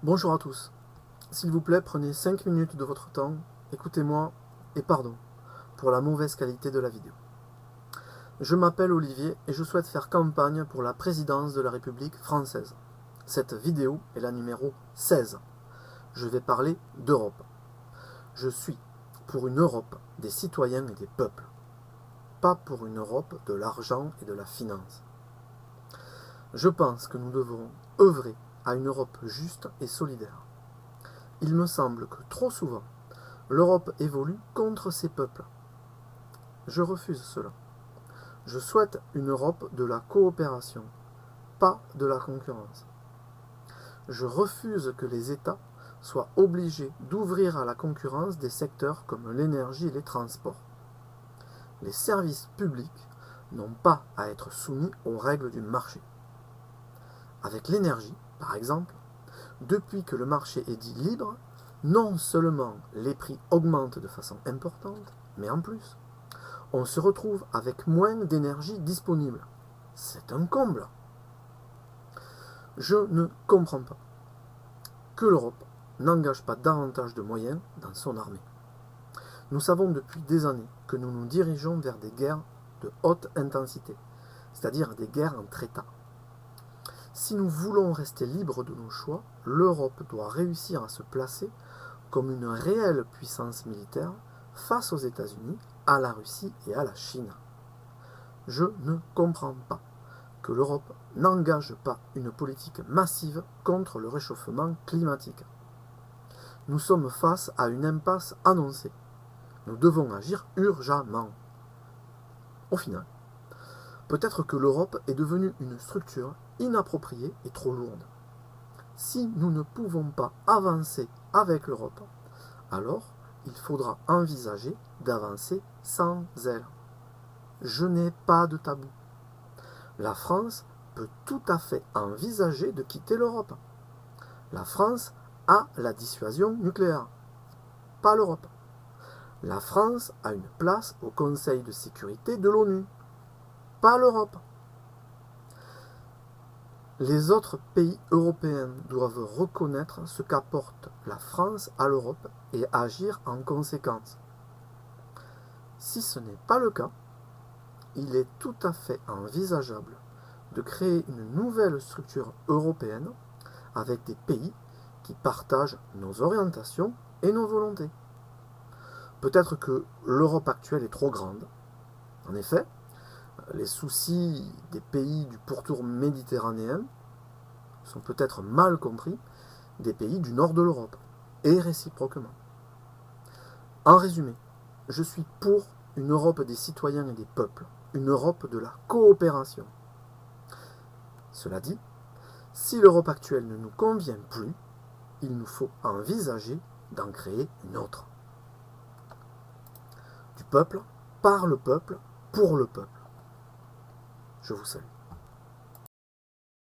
Bonjour à tous. S'il vous plaît, prenez 5 minutes de votre temps, écoutez-moi et pardon pour la mauvaise qualité de la vidéo. Je m'appelle Olivier et je souhaite faire campagne pour la présidence de la République française. Cette vidéo est la numéro 16. Je vais parler d'Europe. Je suis pour une Europe des citoyens et des peuples, pas pour une Europe de l'argent et de la finance. Je pense que nous devons œuvrer à une Europe juste et solidaire. Il me semble que trop souvent, l'Europe évolue contre ses peuples. Je refuse cela. Je souhaite une Europe de la coopération, pas de la concurrence. Je refuse que les États soient obligés d'ouvrir à la concurrence des secteurs comme l'énergie et les transports. Les services publics n'ont pas à être soumis aux règles du marché. Avec l'énergie, par exemple, depuis que le marché est dit libre, non seulement les prix augmentent de façon importante, mais en plus, on se retrouve avec moins d'énergie disponible. C'est un comble. Je ne comprends pas que l'Europe n'engage pas davantage de moyens dans son armée. Nous savons depuis des années que nous nous dirigeons vers des guerres de haute intensité, c'est-à-dire des guerres entre États. Si nous voulons rester libres de nos choix, l'Europe doit réussir à se placer comme une réelle puissance militaire face aux États-Unis, à la Russie et à la Chine. Je ne comprends pas que l'Europe n'engage pas une politique massive contre le réchauffement climatique. Nous sommes face à une impasse annoncée. Nous devons agir urgemment. Au final, peut-être que l'Europe est devenue une structure inappropriée et trop lourde. Si nous ne pouvons pas avancer avec l'Europe, alors il faudra envisager d'avancer sans elle. Je n'ai pas de tabou. La France peut tout à fait envisager de quitter l'Europe. La France a la dissuasion nucléaire, pas l'Europe. La France a une place au Conseil de sécurité de l'ONU, pas l'Europe. Les autres pays européens doivent reconnaître ce qu'apporte la France à l'Europe et agir en conséquence. Si ce n'est pas le cas, il est tout à fait envisageable de créer une nouvelle structure européenne avec des pays qui partagent nos orientations et nos volontés. Peut-être que l'Europe actuelle est trop grande. En effet, les soucis des pays du pourtour méditerranéen sont peut-être mal compris des pays du nord de l'Europe, et réciproquement. En résumé, je suis pour une Europe des citoyens et des peuples, une Europe de la coopération. Cela dit, si l'Europe actuelle ne nous convient plus, il nous faut envisager d'en créer une autre. Du peuple, par le peuple, pour le peuple. Je vous salue.